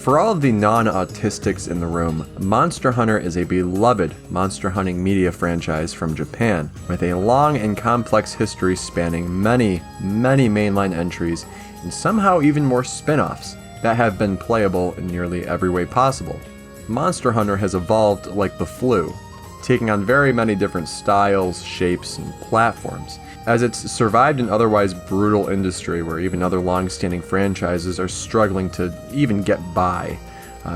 For all of the non-autistics in the room, Monster Hunter is a beloved monster hunting media franchise from Japan, with a long and complex history spanning many mainline entries, and somehow even more spin-offs that have been playable in nearly every way possible. Monster Hunter has evolved like the flu, taking on very many different styles, shapes, and platforms, as it's survived an otherwise brutal industry where even other long-standing franchises are struggling to even get by.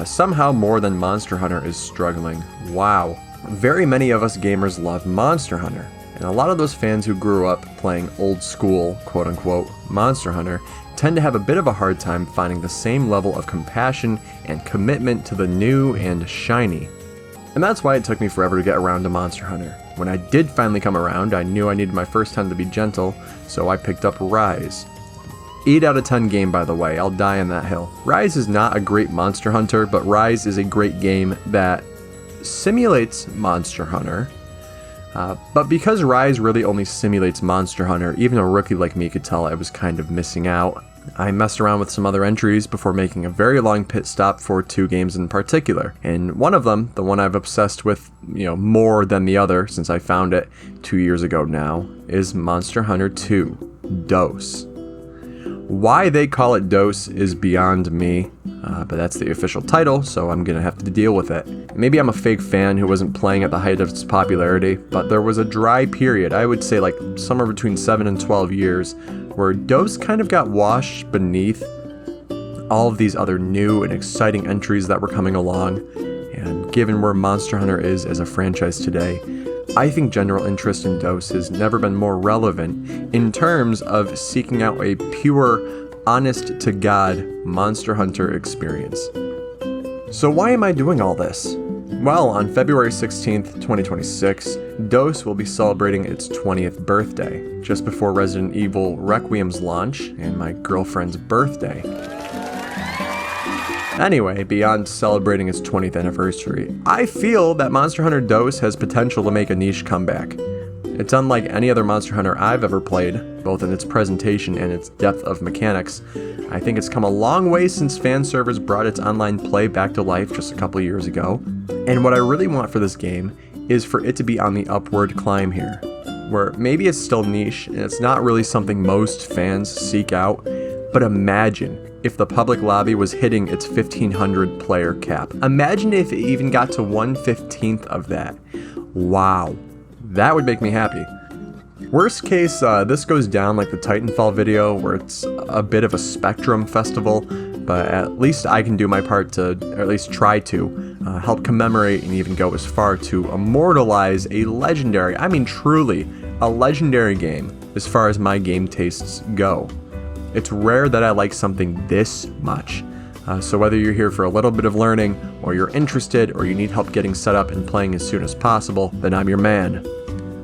Somehow more than Monster Hunter is struggling. Wow. Very many of us gamers love Monster Hunter, and a lot of those fans who grew up playing old school, quote-unquote, Monster Hunter tend to have a bit of a hard time finding the same level of compassion and commitment to the new and shiny. And that's why it took me forever to get around to Monster Hunter. When I did finally come around, I knew I needed my first time to be gentle, so I picked up Rise. 8 out of 10 game, by the way, I'll die on that hill. Rise is not a great Monster Hunter, but Rise is a great game that simulates Monster Hunter. But because Rise really only simulates Monster Hunter, even a rookie like me could tell I was kind of missing out. I messed around with some other entries before making a very long pit stop for 2 games in particular. And one of them, the one I've obsessed with, more than the other since I found it 2 years ago now, is Monster Hunter 2, DOS. Why they call it DOS is beyond me, but that's the official title, so I'm gonna have to deal with it. Maybe I'm a fake fan who wasn't playing at the height of its popularity, but there was a dry period, I would say like somewhere between 7 and 12 years, where DOS kind of got washed beneath all of these other new and exciting entries that were coming along. And given where Monster Hunter is as a franchise today, I think general interest in DOS has never been more relevant in terms of seeking out a pure, honest-to-God Monster Hunter experience. So why am I doing all this? Well, on February 16th, 2026, DOS will be celebrating its 20th birthday, just before Resident Evil Requiem's launch and my girlfriend's birthday. Anyway, beyond celebrating its 20th anniversary, I feel that Monster Hunter DOS has potential to make a niche comeback. It's unlike any other Monster Hunter I've ever played, both in its presentation and its depth of mechanics. I think it's come a long way since fan servers brought its online play back to life just a couple years ago. And what I really want for this game is for it to be on the upward climb here, where maybe it's still niche and it's not really something most fans seek out, but imagine if the public lobby was hitting its 1,500 player cap. Imagine if it even got to 1/15th of that. Wow, that would make me happy. Worst case, this goes down like the Titanfall video, where it's a bit of a Spectrum festival, but at least I can do my part to, or at least try to, help commemorate and even go as far to immortalize a legendary, I mean truly, a legendary game as far as my game tastes go. It's rare that I like something this much. So whether you're here for a little bit of learning, or you're interested, or you need help getting set up and playing as soon as possible, then I'm your man.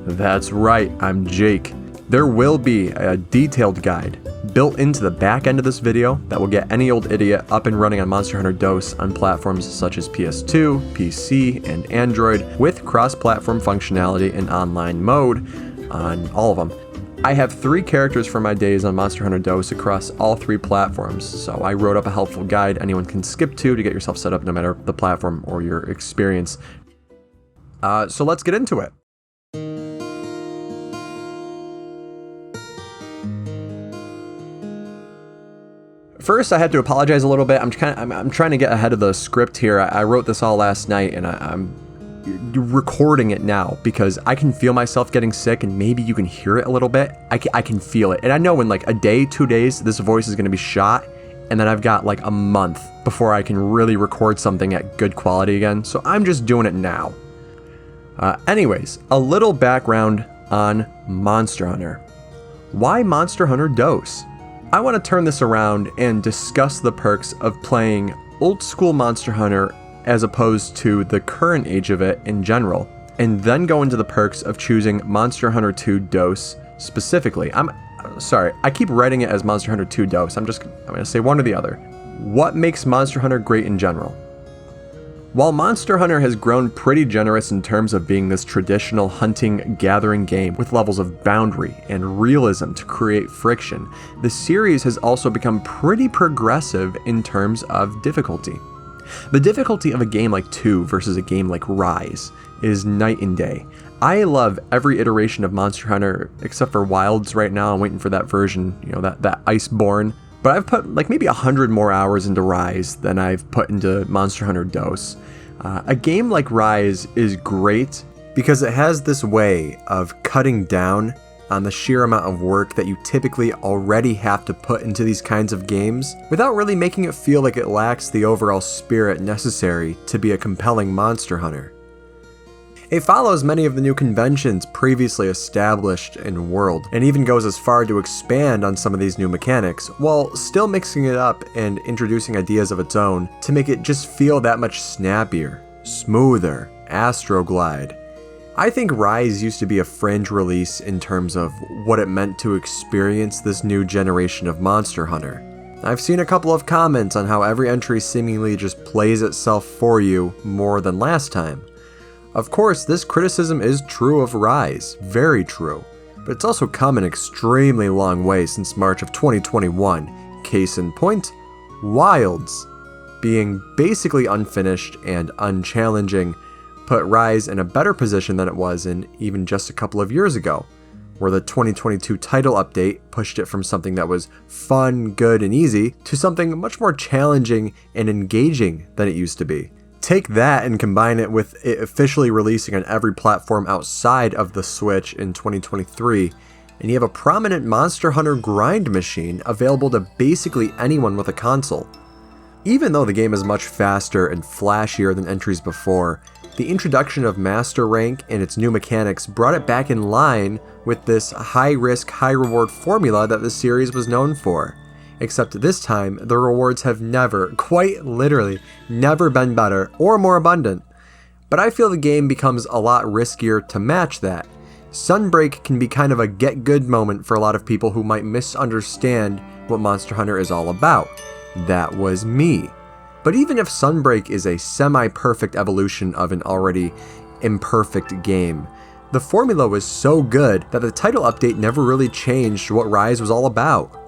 That's right, I'm Jake. There will be a detailed guide built into the back end of this video that will get any old idiot up and running on Monster Hunter DOS on platforms such as PS2, PC, and Android, with cross-platform functionality and online mode on all of them. I have 3 characters from my days on Monster Hunter DOS across all 3 platforms, so I wrote up a helpful guide anyone can skip to get yourself set up no matter the platform or your experience. So let's get into it. First, I had to apologize a little bit. I'm trying to get ahead of the script here. I wrote this all last night, and I'm recording it now because I can feel myself getting sick, and maybe you can hear it a little bit. I can feel it, and I know in like a day, 2 days, this voice is going to be shot, and then I've got like a month before I can really record something at good quality again, so I'm just doing it now. Anyways, a little background on Monster Hunter. Why Monster Hunter DOS? I want to turn this around and discuss the perks of playing old school Monster Hunter as opposed to the current age of it in general, and then go into the perks of choosing Monster Hunter 2 DOS specifically. I'm sorry, I keep writing it as Monster Hunter 2 DOS. I'm going to say one or the other. What makes Monster Hunter great in general? While Monster Hunter has grown pretty generous in terms of being this traditional hunting, gathering game with levels of boundary and realism to create friction, the series has also become pretty progressive in terms of difficulty. The difficulty of a game like 2 versus a game like Rise is night and day. I love every iteration of Monster Hunter except for Wilds right now. I'm waiting for that version, that Iceborne. But I've put like maybe 100 more hours into Rise than I've put into Monster Hunter DOS. A game like Rise is great because it has this way of cutting down on the sheer amount of work that you typically already have to put into these kinds of games without really making it feel like it lacks the overall spirit necessary to be a compelling Monster Hunter. It follows many of the new conventions previously established in the world, and even goes as far to expand on some of these new mechanics, while still mixing it up and introducing ideas of its own to make it just feel that much snappier, smoother, Astroglide. I think Rise used to be a fringe release in terms of what it meant to experience this new generation of Monster Hunter. I've seen a couple of comments on how every entry seemingly just plays itself for you more than last time. Of course, this criticism is true of Rise, very true, but it's also come an extremely long way since March of 2021. Case in point, Wilds, being basically unfinished and unchallenging, put Rise in a better position than it was in even just a couple of years ago, where the 2022 title update pushed it from something that was fun, good, and easy to something much more challenging and engaging than it used to be. Take that and combine it with it officially releasing on every platform outside of the Switch in 2023, and you have a prominent Monster Hunter grind machine available to basically anyone with a console. Even though the game is much faster and flashier than entries before, the introduction of Master Rank and its new mechanics brought it back in line with this high-risk, high-reward formula that the series was known for. Except this time, the rewards have never, quite literally, never been better or more abundant. But I feel the game becomes a lot riskier to match that. Sunbreak can be kind of a get-good moment for a lot of people who might misunderstand what Monster Hunter is all about. That was me. But even if Sunbreak is a semi-perfect evolution of an already imperfect game, the formula was so good that the title update never really changed what Rise was all about.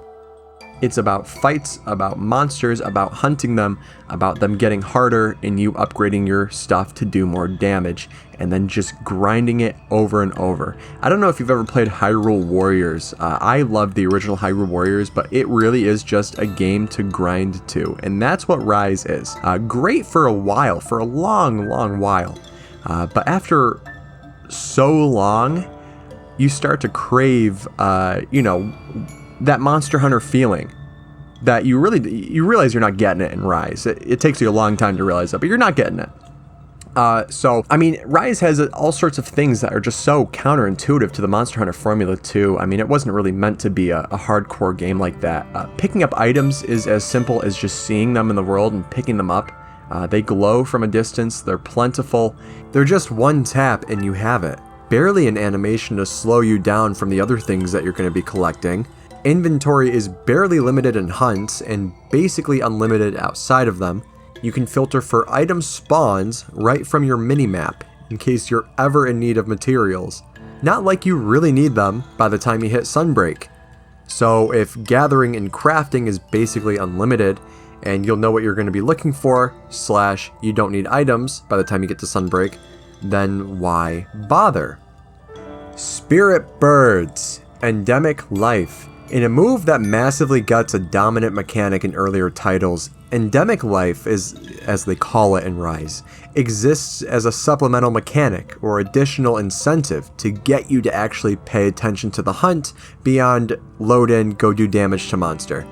It's about fights, about monsters, about hunting them, about them getting harder and you upgrading your stuff to do more damage, and then just grinding it over and over. I don't know if you've ever played Hyrule Warriors. I love the original Hyrule Warriors, but it really is just a game to grind to, and that's what Rise is. Great for a while, for a long, long while. But after so long, you start to crave, that Monster Hunter feeling that you realize you're not getting it in Rise. It takes you a long time to realize that, but you're not getting it. Rise has all sorts of things that are just so counterintuitive to the Monster Hunter formula too. It wasn't really meant to be a hardcore game like that. Picking up items is as simple as just seeing them in the world and picking them up. They glow from a distance, they're plentiful. They're just one tap and you have it. Barely an animation to slow you down from the other things that you're going to be collecting. Inventory is barely limited in hunts and basically unlimited outside of them. You can filter for item spawns right from your minimap in case you're ever in need of materials. Not like you really need them by the time you hit Sunbreak. So if gathering and crafting is basically unlimited and you'll know what you're going to be looking for, / you don't need items by the time you get to Sunbreak, then why bother? Spirit Birds, Endemic Life. In a move that massively guts a dominant mechanic in earlier titles, Endemic Life is, as they call it in Rise, exists as a supplemental mechanic or additional incentive to get you to actually pay attention to the hunt beyond load in, go do damage to monster.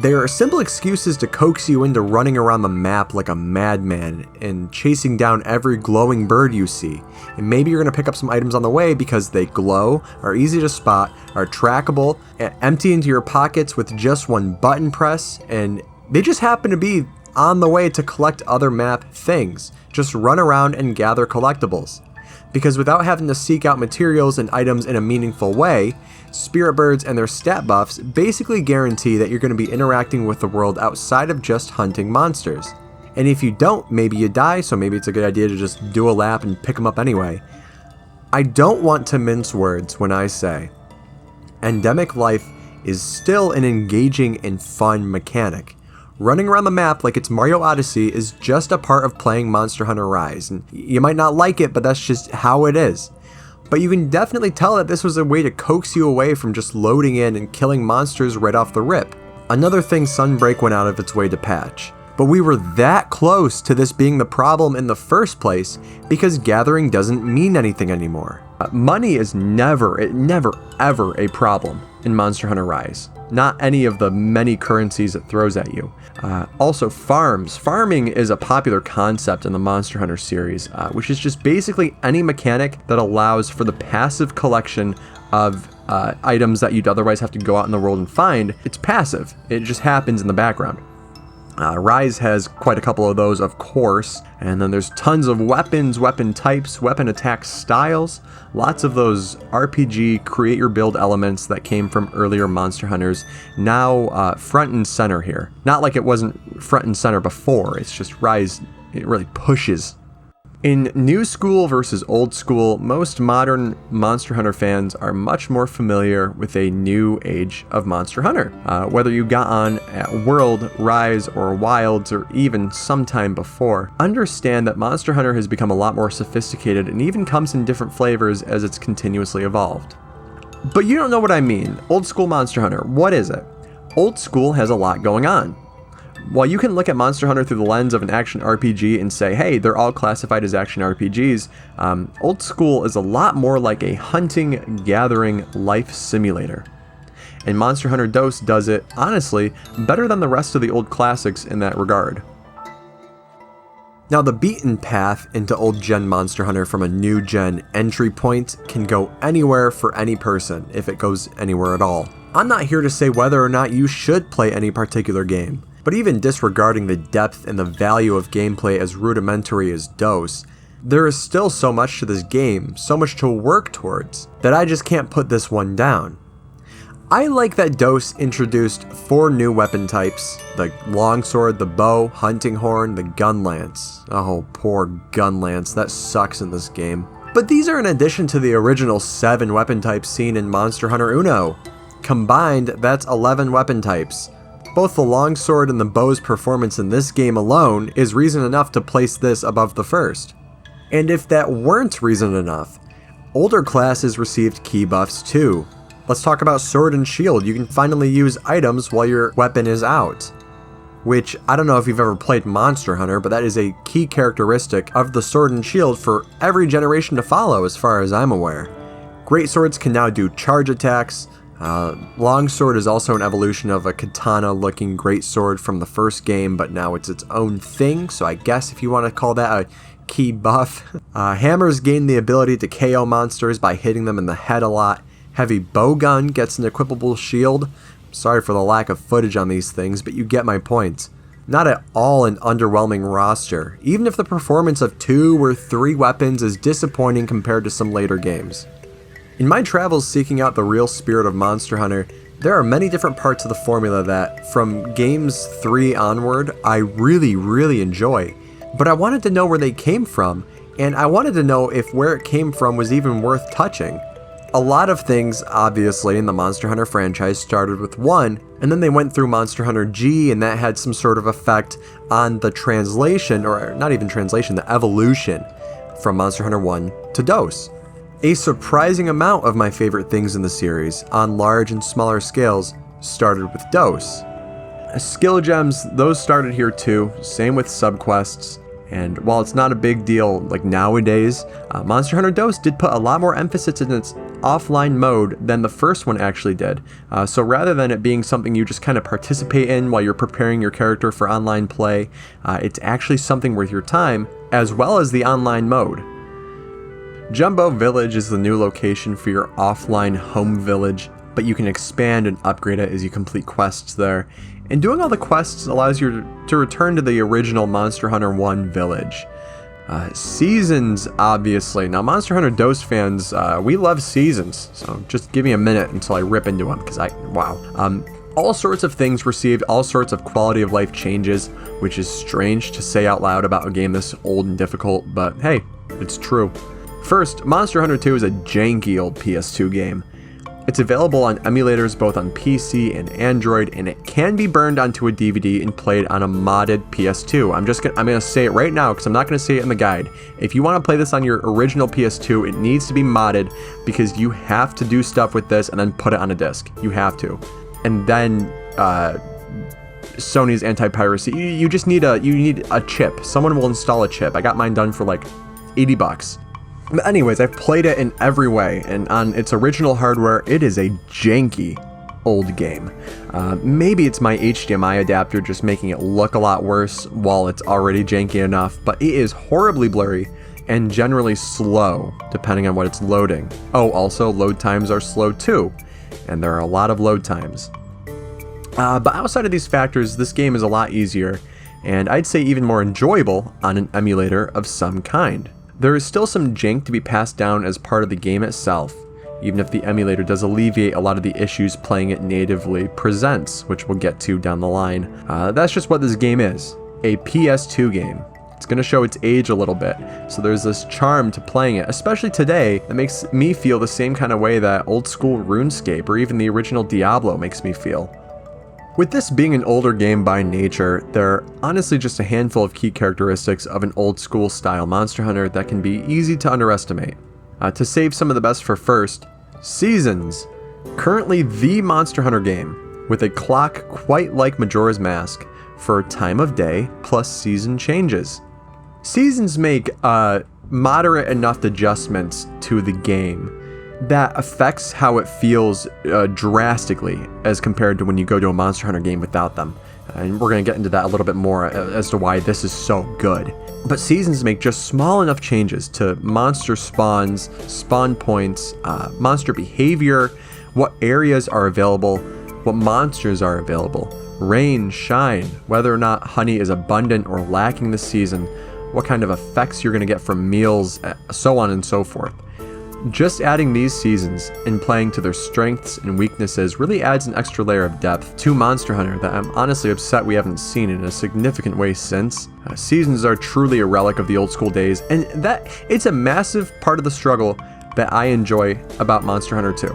They are simple excuses to coax you into running around the map like a madman and chasing down every glowing bird you see. And maybe you're going to pick up some items on the way because they glow, are easy to spot, are trackable, empty into your pockets with just one button press, and they just happen to be on the way to collect other map things. Just run around and gather collectibles. Because without having to seek out materials and items in a meaningful way, Spirit Birds and their stat buffs basically guarantee that you're going to be interacting with the world outside of just hunting monsters. And if you don't, maybe you die, so maybe it's a good idea to just do a lap and pick them up anyway. I don't want to mince words when I say Endemic Life is still an engaging and fun mechanic. Running around the map like it's Mario Odyssey is just a part of playing Monster Hunter Rise, and you might not like it, but that's just how it is. But you can definitely tell that this was a way to coax you away from just loading in and killing monsters right off the rip. Another thing Sunbreak went out of its way to patch. But we were that close to this being the problem in the first place because gathering doesn't mean anything anymore. Money is never ever a problem in Monster Hunter Rise. Not any of the many currencies it throws at you. Also farms. Farming is a popular concept in the Monster Hunter series, which is just basically any mechanic that allows for the passive collection of items that you'd otherwise have to go out in the world and find. It's passive. It just happens in the background. Rise has quite a couple of those, of course, and then there's tons of weapons, weapon types, weapon attack styles, lots of those RPG create your build elements that came from earlier Monster Hunters, now front and center here. Not like it wasn't front and center before, it's just Rise, it really pushes. In new school versus old school, most modern Monster Hunter fans are much more familiar with a new age of Monster Hunter. Whether you got on at World, Rise, or Wilds, or even sometime before, understand that Monster Hunter has become a lot more sophisticated and even comes in different flavors as it's continuously evolved. But you don't know what I mean. Old school Monster Hunter, what is it? Old school has a lot going on. While you can look at Monster Hunter through the lens of an action RPG and say, hey, they're all classified as action RPGs, old school is a lot more like a hunting, gathering life simulator. And Monster Hunter DOS does it, honestly, better than the rest of the old classics in that regard. Now, the beaten path into old gen Monster Hunter from a new gen entry point can go anywhere for any person, if it goes anywhere at all. I'm not here to say whether or not you should play any particular game. But even disregarding the depth and the value of gameplay as rudimentary as DOS, there is still so much to this game, so much to work towards, that I just can't put this one down. I like that DOS introduced 4 new weapon types: the longsword, the bow, hunting horn, the gun lance. Oh, poor gun lance, that sucks in this game. But these are in addition to the original 7 weapon types seen in Monster Hunter Uno. Combined, that's 11 weapon types. Both the longsword and the bow's performance in this game alone is reason enough to place this above the first. And if that weren't reason enough, older classes received key buffs too. Let's talk about sword and shield. You can finally use items while your weapon is out. Which, I don't know if you've ever played Monster Hunter, but that is a key characteristic of the sword and shield for every generation to follow as far as I'm aware. Great swords can now do charge attacks. Longsword is also an evolution of a katana-looking greatsword from the first game, but now it's its own thing, so I guess if you want to call that a key buff. Hammers gain the ability to KO monsters by hitting them in the head a lot. Heavy bowgun gets an equipable shield. Sorry for the lack of footage on these things, but you get my point. Not at all an underwhelming roster, even if the performance of 2 or 3 weapons is disappointing compared to some later games. In my travels seeking out the real spirit of Monster Hunter, there are many different parts of the formula that, from games 3 onward, I really enjoy. But I wanted to know where they came from, and I wanted to know if where it came from was even worth touching. A lot of things, obviously, in the Monster Hunter franchise started with 1, and then they went through Monster Hunter G, and that had some sort of effect on the translation, or not even translation, the evolution from Monster Hunter 1 to DOS. A surprising amount of my favorite things in the series, on large and smaller scales, started with DOS. Skill gems, those started here too, same with subquests, and while it's not a big deal like nowadays, Monster Hunter DOS did put a lot more emphasis in its offline mode than the first one actually did. So rather than it being something you just kind of participate in while you're preparing your character for online play, it's actually something worth your time, as well as the online mode. Jumbo Village is the new location for your offline home village, but you can expand and upgrade it as you complete quests there. And doing all the quests allows you to return to the original Monster Hunter 1 village. Seasons, obviously. Now, Monster Hunter DOS fans, we love seasons, so just give me a minute until I rip into them, because wow. All sorts of things received all sorts of quality of life changes, which is strange to say out loud about a game this old and difficult, but hey, it's true. First, Monster Hunter 2 is a janky old PS2 game. It's available on emulators both on PC and Android, and it can be burned onto a DVD and played on a modded PS2. I'm gonna say it right now because I'm not gonna say it in the guide. If you want to play this on your original PS2, it needs to be modded because you have to do stuff with this and then put it on a disc. You have to, and then Sony's anti-piracy. You need a chip. Someone will install a chip. I got mine done for like $80. But anyways, I've played it in every way, and on its original hardware, it is a janky old game. Maybe it's my HDMI adapter just making it look a lot worse while it's already janky enough, but it is horribly blurry and generally slow, depending on what it's loading. Oh, also, load times are slow too, and there are a lot of load times. But outside of these factors, this game is a lot easier, and I'd say even more enjoyable on an emulator of some kind. There is still some jank to be passed down as part of the game itself, even if the emulator does alleviate a lot of the issues playing it natively presents, which we'll get to down the line. That's just what this game is, a PS2 game. It's going to show its age a little bit, so there's this charm to playing it, especially today, that makes me feel the same kind of way that old school RuneScape or even the original Diablo makes me feel. With this being an older game by nature, there are honestly just a handful of key characteristics of an old school style Monster Hunter that can be easy to underestimate. To save some of the best for first, seasons. Currently the Monster Hunter game, with a clock quite like Majora's Mask for time of day plus season changes. Seasons make moderate enough adjustments to the game that affects how it feels drastically as compared to when you go to a Monster Hunter game without them. And we're going to get into that a little bit more as to why this is so good. But seasons make just small enough changes to monster spawns, spawn points, monster behavior, what areas are available, what monsters are available, rain, shine, whether or not honey is abundant or lacking this season, what kind of effects you're going to get from meals, so on and so forth. Just adding these seasons and playing to their strengths and weaknesses really adds an extra layer of depth to Monster Hunter that I'm honestly upset we haven't seen in a significant way since. Seasons are truly a relic of the old school days, and that it's a massive part of the struggle that I enjoy about Monster Hunter 2.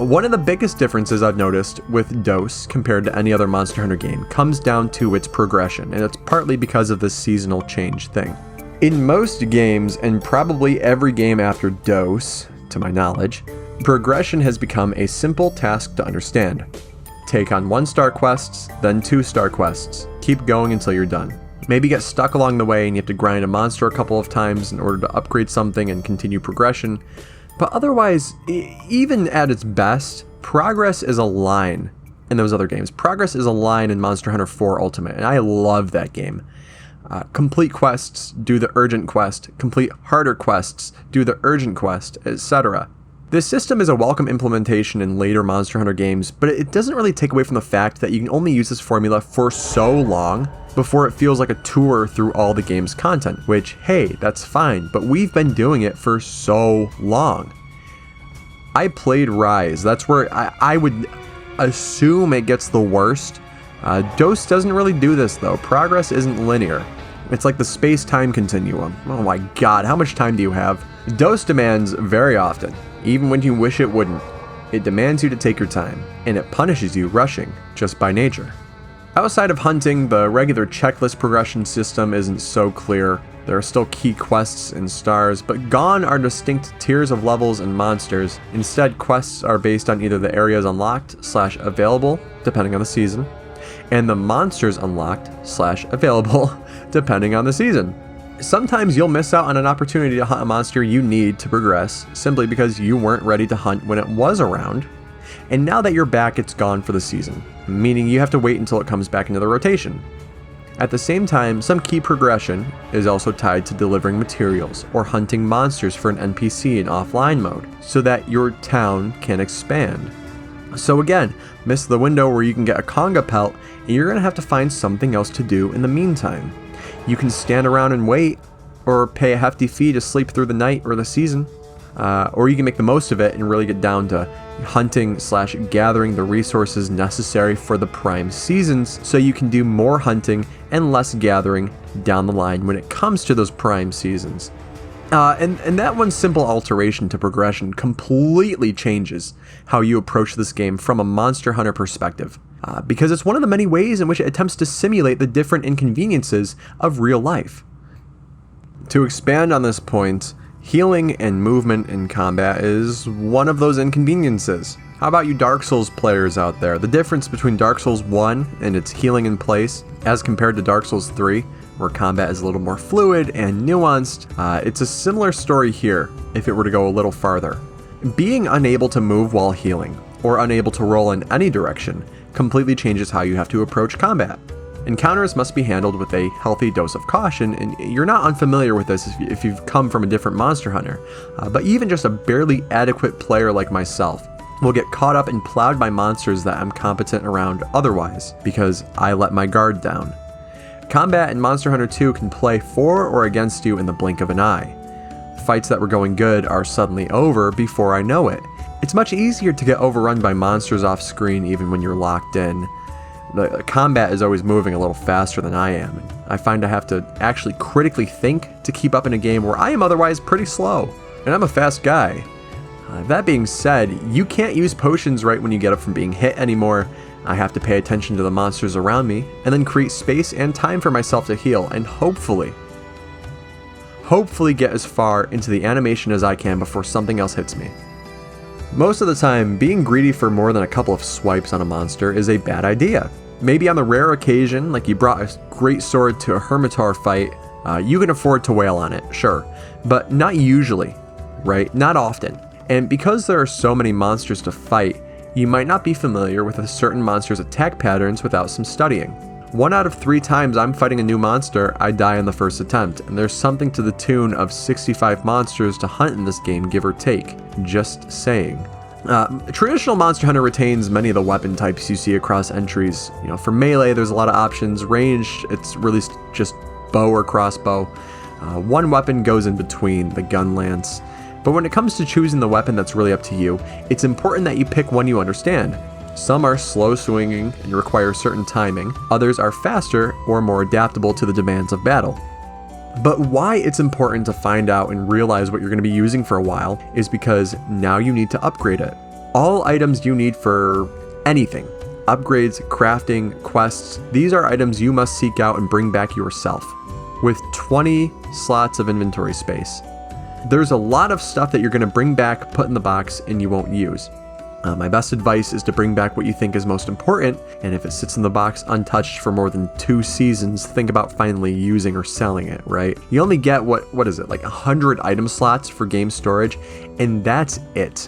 One of the biggest differences I've noticed with DOS compared to any other Monster Hunter game comes down to its progression, and it's partly because of this seasonal change thing. In most games, and probably every game after DOS, to my knowledge, progression has become a simple task to understand. Take on 1-star quests, then 2-star quests. Keep going until you're done. Maybe get stuck along the way and you have to grind a monster a couple of times in order to upgrade something and continue progression. But otherwise, even at its best, progress is a line in those other games. Progress is a line in Monster Hunter 4 Ultimate, and I love that game. Complete quests, do the urgent quest, complete harder quests, do the urgent quest, etc. This system is a welcome implementation in later Monster Hunter games, but it doesn't really take away from the fact that you can only use this formula for so long before it feels like a tour through all the game's content, which, hey, that's fine, but we've been doing it for so long. I played Rise, that's where I would assume it gets the worst. DOS doesn't really do this though. Progress isn't linear. It's like the space-time continuum. Oh my god, how much time do you have? DOS demands very often, even when you wish it wouldn't. It demands you to take your time, and it punishes you rushing, just by nature. Outside of hunting, the regular checklist progression system isn't so clear. There are still key quests and stars, but gone are distinct tiers of levels and monsters. Instead, quests are based on either the areas unlocked/available, depending on the season, and the monsters unlocked/available depending on the season. Sometimes you'll miss out on an opportunity to hunt a monster you need to progress simply because you weren't ready to hunt when it was around, and now that you're back it's gone for the season, meaning you have to wait until it comes back into the rotation. At the same time, some key progression is also tied to delivering materials or hunting monsters for an NPC in offline mode so that your town can expand. So again, miss the window where you can get a conga pelt and you're going to have to find something else to do in the meantime. You can stand around and wait, or pay a hefty fee to sleep through the night or the season, or you can make the most of it and really get down to hunting/gathering the resources necessary for the prime seasons so you can do more hunting and less gathering down the line when it comes to those prime seasons. And that one simple alteration to progression completely changes how you approach this game from a Monster Hunter perspective, because it's one of the many ways in which it attempts to simulate the different inconveniences of real life. To expand on this point, healing and movement in combat is one of those inconveniences. How about you Dark Souls players out there? The difference between Dark Souls 1 and its healing in place as compared to Dark Souls 3, where combat is a little more fluid and nuanced, it's a similar story here if it were to go a little farther. Being unable to move while healing, or unable to roll in any direction, completely changes how you have to approach combat. Encounters must be handled with a healthy dose of caution, and you're not unfamiliar with this if you've come from a different Monster Hunter, but even just a barely adequate player like myself will get caught up and plowed by monsters that I'm competent around otherwise, because I let my guard down. Combat in Monster Hunter 2 can play for or against you in the blink of an eye. Fights that were going good are suddenly over before I know it. It's much easier to get overrun by monsters off screen even when you're locked in. The combat is always moving a little faster than I am, and I find I have to actually critically think to keep up in a game where I am otherwise pretty slow, and I'm a fast guy. That being said, you can't use potions right when you get up from being hit anymore. I have to pay attention to the monsters around me, and then create space and time for myself to heal, and hopefully get as far into the animation as I can before something else hits me. Most of the time, being greedy for more than a couple of swipes on a monster is a bad idea. Maybe on the rare occasion, like you brought a great sword to a Hermitar fight, you can afford to wail on it, sure, but not usually, right? Not often. And because there are so many monsters to fight, you might not be familiar with a certain monster's attack patterns without some studying. 1 out of 3 times I'm fighting a new monster, I die in the first attempt, and there's something to the tune of 65 monsters to hunt in this game, give or take. Just saying. Traditional Monster Hunter retains many of the weapon types you see across entries. You know, for melee, there's a lot of options. Range, it's really just bow or crossbow. One weapon goes in between, the gun lance. But when it comes to choosing the weapon, that's really up to you. It's important that you pick one you understand. Some are slow swinging and require certain timing. Others are faster or more adaptable to the demands of battle. But why it's important to find out and realize what you're going to be using for a while is because now you need to upgrade it. All items you need for anything, upgrades, crafting, quests, these are items you must seek out and bring back yourself. With 20 slots of inventory space, there's a lot of stuff that you're going to bring back, put in the box, and you won't use. My best advice is to bring back what you think is most important, and if it sits in the box untouched for more than 2 seasons, think about finally using or selling it, right? You only get, what is it, like 100 item slots for game storage, and that's it.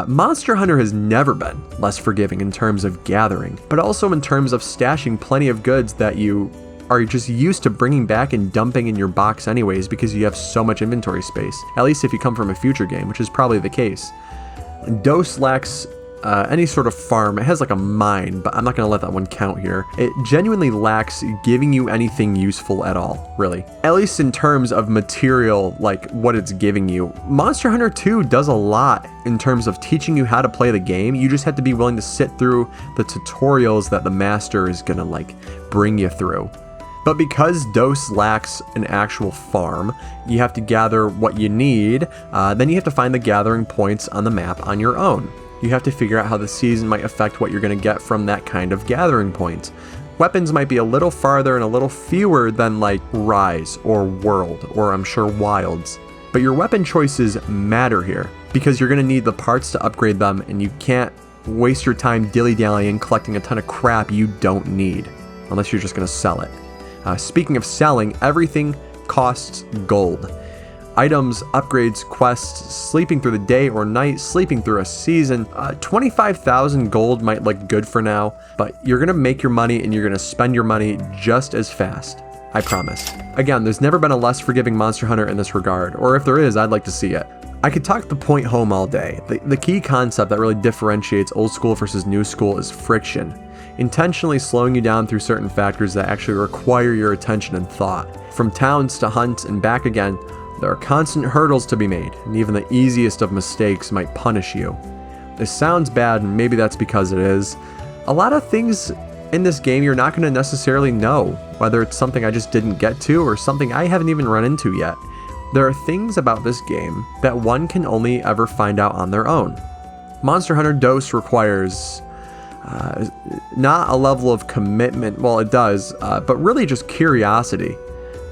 Monster Hunter has never been less forgiving in terms of gathering, but also in terms of stashing plenty of goods that you are just used to bringing back and dumping in your box anyways because you have so much inventory space, at least if you come from a future game, which is probably the case. Dose lacks any sort of farm. It has like a mine, but I'm not going to let that one count here. It genuinely lacks giving you anything useful at all, really. At least in terms of material, like what it's giving you. Monster Hunter 2 does a lot in terms of teaching you how to play the game. You just have to be willing to sit through the tutorials that the master is going to like bring you through. But because Dose lacks an actual farm, you have to gather what you need, then you have to find the gathering points on the map on your own. You have to figure out how the season might affect what you're going to get from that kind of gathering point. Weapons might be a little farther and a little fewer than like Rise or World, or I'm sure Wilds. But your weapon choices matter here, because you're going to need the parts to upgrade them, and you can't waste your time dilly-dallying collecting a ton of crap you don't need, unless you're just going to sell it. Speaking of selling, everything costs gold. Items, upgrades, quests, sleeping through the day or night, sleeping through a season. 25,000 gold might look good for now, but you're going to make your money and you're going to spend your money just as fast. I promise. Again, there's never been a less forgiving Monster Hunter in this regard, or if there is, I'd like to see it. I could talk the point home all day. The key concept that really differentiates old school versus new school is friction. Intentionally slowing you down through certain factors that actually require your attention and thought. From towns to hunts and back again, there are constant hurdles to be made, and even the easiest of mistakes might punish you. This sounds bad, and maybe that's because it is. A lot of things in this game you're not going to necessarily know, whether it's something I just didn't get to or something I haven't even run into yet. There are things about this game that one can only ever find out on their own. Monster Hunter DOS requires not a level of commitment, well it does, but really just curiosity.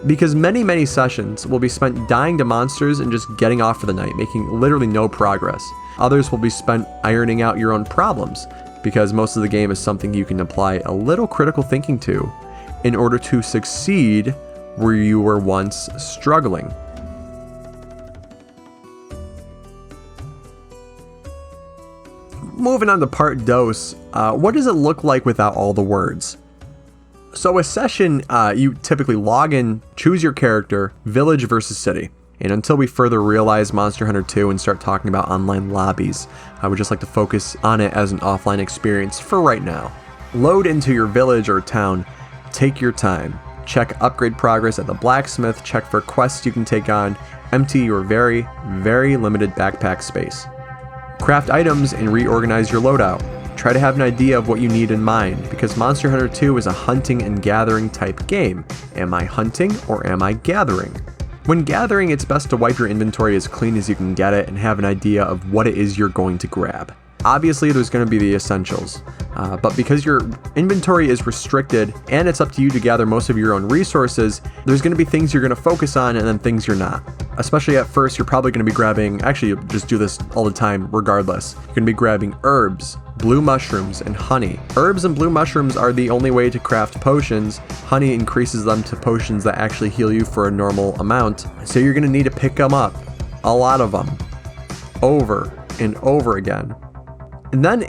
Because many sessions will be spent dying to monsters and just getting off for the night, making literally no progress. Others will be spent ironing out your own problems, because most of the game is something you can apply a little critical thinking to in order to succeed where you were once struggling. Moving on to part DOS, what does it look like without all the words? So a session, you typically log in, choose your character, village versus city. And until we further realize Monster Hunter 2 and start talking about online lobbies, I would just like to focus on it as an offline experience for right now. Load into your village or town, take your time. Check upgrade progress at the blacksmith, check for quests you can take on, empty your very limited backpack space. Craft items and reorganize your loadout. Try to have an idea of what you need in mind, because Monster Hunter 2 is a hunting and gathering type game. Am I hunting or am I gathering? When gathering, it's best to wipe your inventory as clean as you can get it and have an idea of what it is you're going to grab. Obviously, there's going to be the essentials, but because your inventory is restricted and it's up to you to gather most of your own resources, there's going to be things you're going to focus on and then things you're not. Especially at first, you're probably going to be grabbing, actually, you just do this all the time regardless. You're going to be grabbing herbs, blue mushrooms, and honey. Herbs and blue mushrooms are the only way to craft potions. Honey increases them to potions that actually heal you for a normal amount. So you're going to need to pick them up, a lot of them, over and over again. And then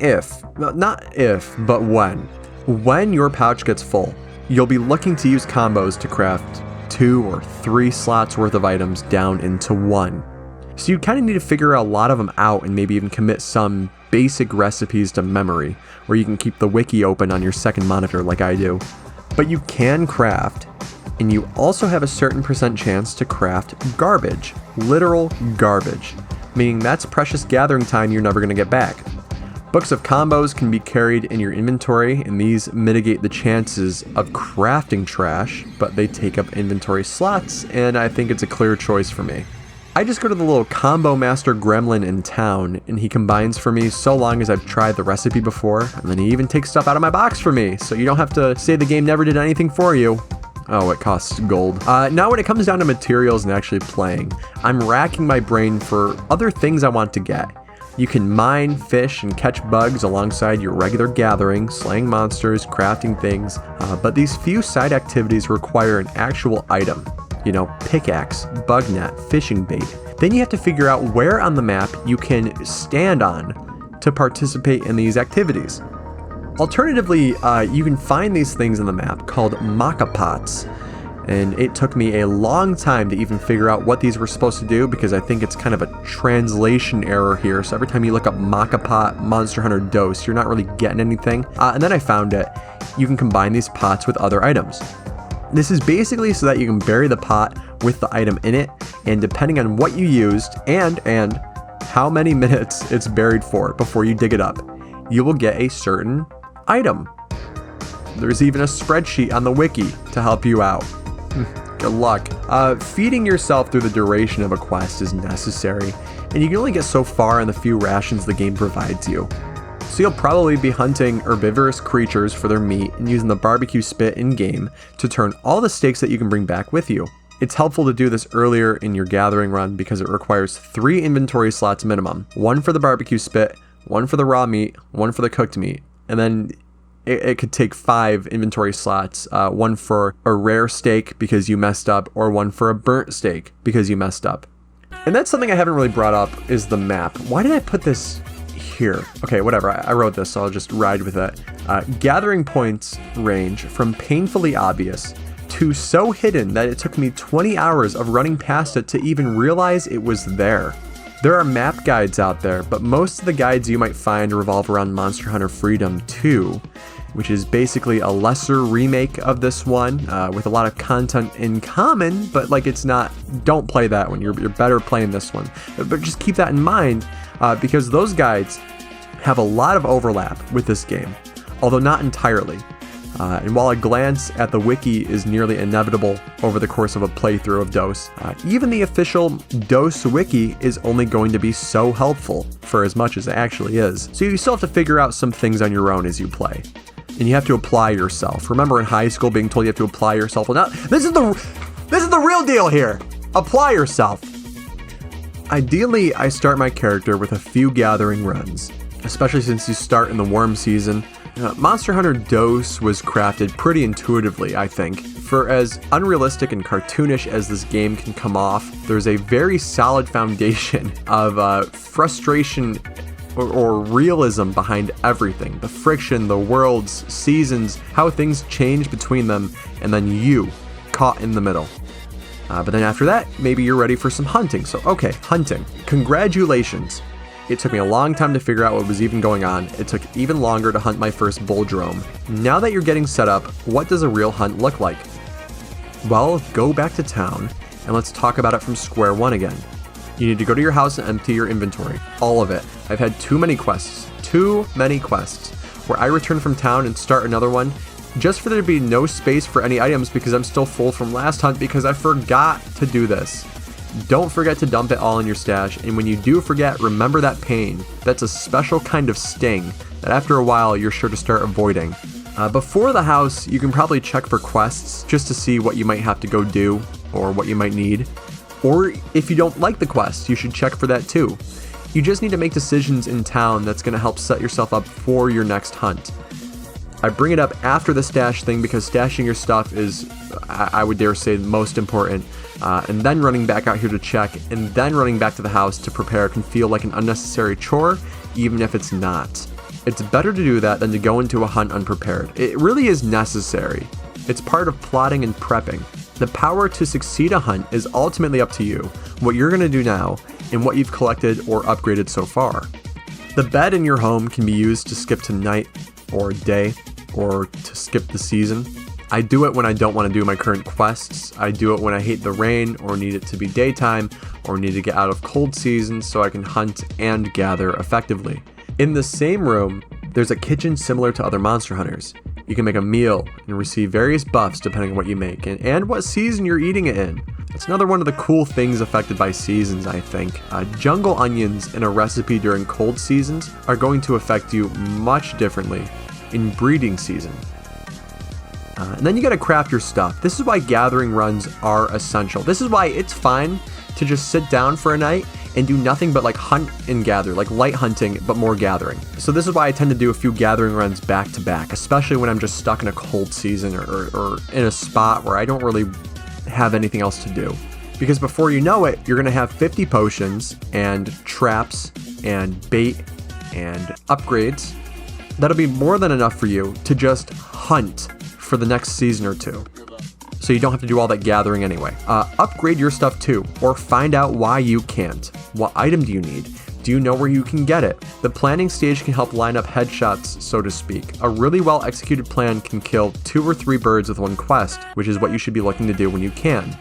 not if, but when your pouch gets full, you'll be looking to use combos to craft 2 or 3 slots worth of items down into 1. So you kind of need to figure a lot of them out and maybe even commit some basic recipes to memory, or you can keep the wiki open on your second monitor like I do. But you can craft, and you also have a certain % chance to craft garbage, literal garbage, meaning that's precious gathering time you're never going to get back. Books of combos can be carried in your inventory, and these mitigate the chances of crafting trash, but they take up inventory slots, and I think it's a clear choice for me. I just go to the little combo master gremlin in town, and he combines for me so long as I've tried the recipe before, and then he even takes stuff out of my box for me, so you don't have to say the game never did anything for you. Oh, it costs gold. Now when it comes down to materials and actually playing, I'm racking my brain for other things I want to get. You can mine, fish, and catch bugs alongside your regular gathering, slaying monsters, crafting things, but these few side activities require an actual item. You know, pickaxe, bug net, fishing bait. Then you have to figure out where on the map you can stand on to participate in these activities. Alternatively, you can find these things on the map called maca pots. And it took me a long time to even figure out what these were supposed to do, because I think it's kind of a translation error here. So every time you look up maca pot, Monster Hunter DOS, you're not really getting anything. And then I found it. You can combine these pots with other items. This is basically so that you can bury the pot with the item in it, and depending on what you used and how many minutes it's buried for before you dig it up, you will get a certain item. There's even a spreadsheet on the wiki to help you out. Good luck. Feeding yourself through the duration of a quest is necessary, and you can only get so far in the few rations the game provides you. So you'll probably be hunting herbivorous creatures for their meat and using the barbecue spit in-game to turn all the steaks that you can bring back with you. It's helpful to do this earlier in your gathering run because it requires 3 inventory slots minimum. 1 for the barbecue spit, 1 for the raw meat, 1 for the cooked meat, and then it could take 5 inventory slots, 1 for a rare steak because you messed up, or 1 for a burnt steak because you messed up. And that's something I haven't really brought up, is the map. Why did I put this here? Okay, whatever, I wrote this, so I'll just ride with it. Gathering points range from painfully obvious to so hidden that it took me 20 hours of running past it to even realize it was there. There are map guides out there, but most of the guides you might find revolve around Monster Hunter Freedom 2, which is basically a lesser remake of this one, with a lot of content in common, but like it's not, don't play that one, you're better playing this one. But just keep that in mind, because those guides have a lot of overlap with this game, although not entirely. And while a glance at the wiki is nearly inevitable over the course of a playthrough of DOS, even the official DOS wiki is only going to be so helpful for as much as it actually is. So you still have to figure out some things on your own as you play. And you have to apply yourself. Remember in high school being told you have to apply yourself? Well, now, this is the real deal here. Apply yourself. Ideally, I start my character with a few gathering runs, especially since you start in the warm season. Monster Hunter DOS was crafted pretty intuitively, I think. For as unrealistic and cartoonish as this game can come off, there's a very solid foundation of frustration or realism behind everything. The friction, the worlds, seasons, how things change between them, and then you, caught in the middle. But then after that, maybe you're ready for some hunting. So okay, hunting. Congratulations. It took me a long time to figure out what was even going on. It took even longer to hunt my first bulldrome. Now that you're getting set up, what does a real hunt look like? Well, go back to town, and let's talk about it from square one again. You need to go to your house and empty your inventory. All of it. I've had too many quests, where I return from town and start another one, just for there to be no space for any items because I'm still full from last hunt because I forgot to do this. Don't forget to dump it all in your stash, and when you do forget, remember that pain. That's a special kind of sting that after a while you're sure to start avoiding. Before the house, you can probably check for quests just to see what you might have to go do or what you might need. Or if you don't like the quest, you should check for that too. You just need to make decisions in town that's going to help set yourself up for your next hunt. I bring it up after the stash thing because stashing your stuff is, I would dare say, most important. And then running back out here to check, and then running back to the house to prepare can feel like an unnecessary chore, even if it's not. It's better to do that than to go into a hunt unprepared. It really is necessary. It's part of plotting and prepping. The power to succeed a hunt is ultimately up to you, what you're going to do now, and what you've collected or upgraded so far. The bed in your home can be used to skip to night, or day, or to skip the season. I do it when I don't want to do my current quests. I do it when I hate the rain or need it to be daytime or need to get out of cold season so I can hunt and gather effectively. In the same room, there's a kitchen similar to other Monster Hunters. You can make a meal and receive various buffs depending on what you make and what season you're eating it in. It's another one of the cool things affected by seasons, I think. Jungle onions in a recipe during cold seasons are going to affect you much differently in breeding season. And then you gotta craft your stuff. This is why gathering runs are essential. This is why it's fine to just sit down for a night and do nothing but like hunt and gather, like light hunting, but more gathering. So this is why I tend to do a few gathering runs back to back, especially when I'm just stuck in a cold season or in a spot where I don't really have anything else to do. Because before you know it, you're gonna have 50 potions and traps and bait and upgrades. That'll be more than enough for you to just hunt for the next season or two. So you don't have to do all that gathering anyway. Upgrade your stuff too, or find out why you can't. What item do you need? Do you know where you can get it? The planning stage can help line up headshots, so to speak. A really well executed plan can kill 2 or 3 birds with one quest, which is what you should be looking to do when you can.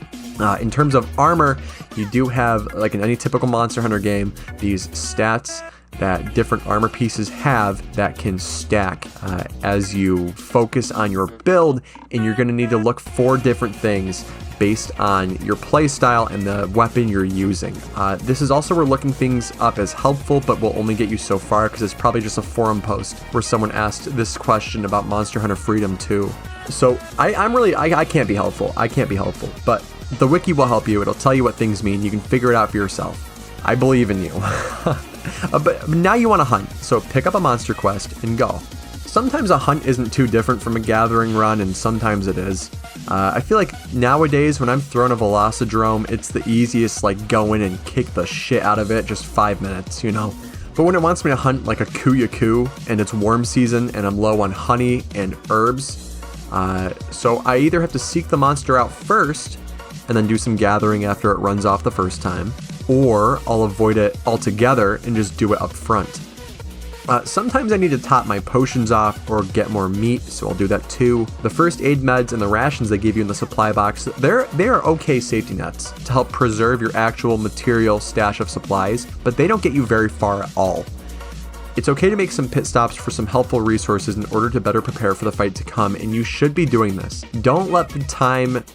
In terms of armor, you do have, like in any typical Monster Hunter game, these stats that different armor pieces have that can stack as you focus on your build, and you're going to need to look for different things based on your playstyle and the weapon you're using. This is also where looking things up is helpful, but will only get you so far because it's probably just a forum post where someone asked this question about Monster Hunter Freedom 2. So I can't be helpful. I can't be helpful, but the wiki will help you. It'll tell you what things mean. You can figure it out for yourself. I believe in you. But now you want to hunt, so pick up a monster quest and go. Sometimes a hunt isn't too different from a gathering run, and sometimes it is. I feel like nowadays when I'm throwing a Velocidrome, it's the easiest, like go in and kick the shit out of it, just 5 minutes, you know? But when it wants me to hunt like a Kuyaku, and it's warm season, and I'm low on honey and herbs, so I either have to seek the monster out first, and then do some gathering after it runs off the first time, or I'll avoid it altogether and just do it up front. Sometimes I need to top my potions off or get more meat, so I'll do that too. The first aid meds and the rations they give you in the supply box, they are okay safety nets to help preserve your actual material stash of supplies, but they don't get you very far at all. It's okay to make some pit stops for some helpful resources in order to better prepare for the fight to come, and you should be doing this. Don't let the time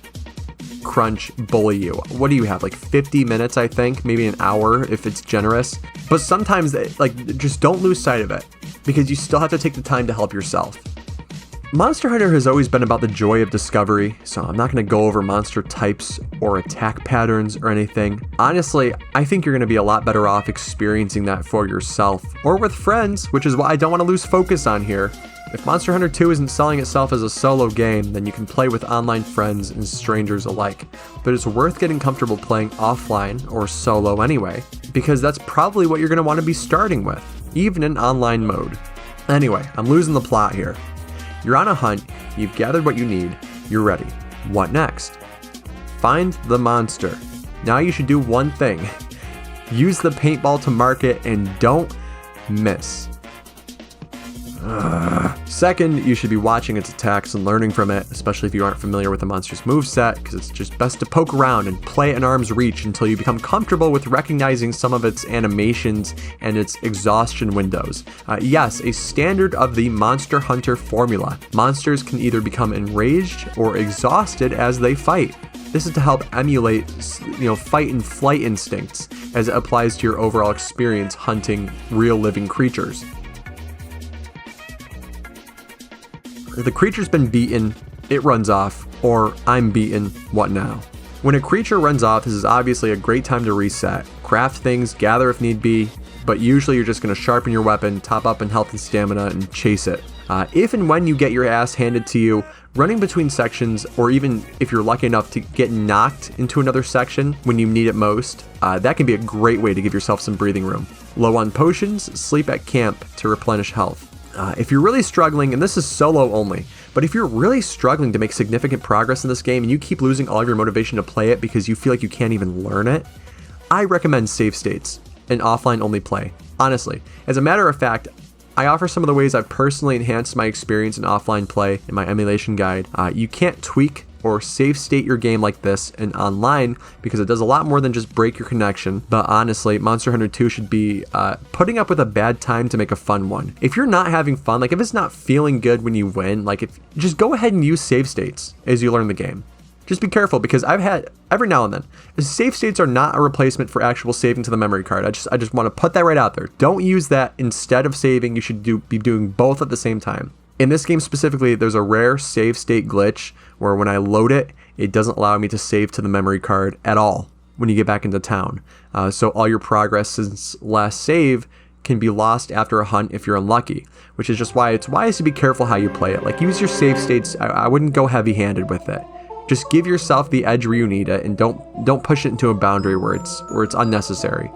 crunch bully you. What do you have, like 50 minutes, I think, maybe an hour if it's generous, but sometimes just don't lose sight of it, because you still have to take the time to help yourself. Monster Hunter has always been about the joy of discovery, so I'm not going to go over monster types or attack patterns or anything. Honestly, I think you're going to be a lot better off experiencing that for yourself or with friends, which is why I don't want to lose focus on here. If Monster Hunter 2 isn't selling itself as a solo game, then you can play with online friends and strangers alike. But it's worth getting comfortable playing offline or solo anyway, because that's probably what you're going to want to be starting with, even in online mode. Anyway, I'm losing the plot here. You're on a hunt, you've gathered what you need, you're ready. What next? Find the monster. Now you should do one thing. Use the paintball to mark it and don't miss. Second, you should be watching its attacks and learning from it, especially if you aren't familiar with the monster's moveset, because it's just best to poke around and play at an arm's reach until you become comfortable with recognizing some of its animations and its exhaustion windows. Yes, a standard of the Monster Hunter formula. Monsters can either become enraged or exhausted as they fight. This is to help emulate, fight and flight instincts as it applies to your overall experience hunting real living creatures. If the creature's been beaten, it runs off, or I'm beaten, what now? When a creature runs off, this is obviously a great time to reset, craft things, gather if need be, but usually you're just going to sharpen your weapon, top up in health and stamina, and chase it. If and when you get your ass handed to you, running between sections, or even if you're lucky enough to get knocked into another section when you need it most, that can be a great way to give yourself some breathing room. Low on potions, sleep at camp to replenish health. If you're really struggling, and this is solo only, but if you're really struggling to make significant progress in this game and you keep losing all of your motivation to play it because you feel like you can't even learn it, I recommend save states and offline only play. Honestly, as a matter of fact, I offer some of the ways I've personally enhanced my experience in offline play in my emulation guide. You can't tweak or save state your game like this in online because it does a lot more than just break your connection. But honestly, Monster Hunter 2 should be putting up with a bad time to make a fun one. If you're not having fun, like if it's not feeling good when you win, just go ahead and use save states as you learn the game. Just be careful, because I've had, every now and then, save states are not a replacement for actual saving to the memory card. I just want to put that right out there. Don't use that instead of saving. You should be doing both at the same time. In this game specifically, there's a rare save state glitch where when I load it, it doesn't allow me to save to the memory card at all when you get back into town. So all your progress since last save can be lost after a hunt if you're unlucky, which is just why it's wise to be careful how you play it. Use your save states. I wouldn't go heavy-handed with it. Just give yourself the edge where you need it, and don't push it into a boundary where it's unnecessary.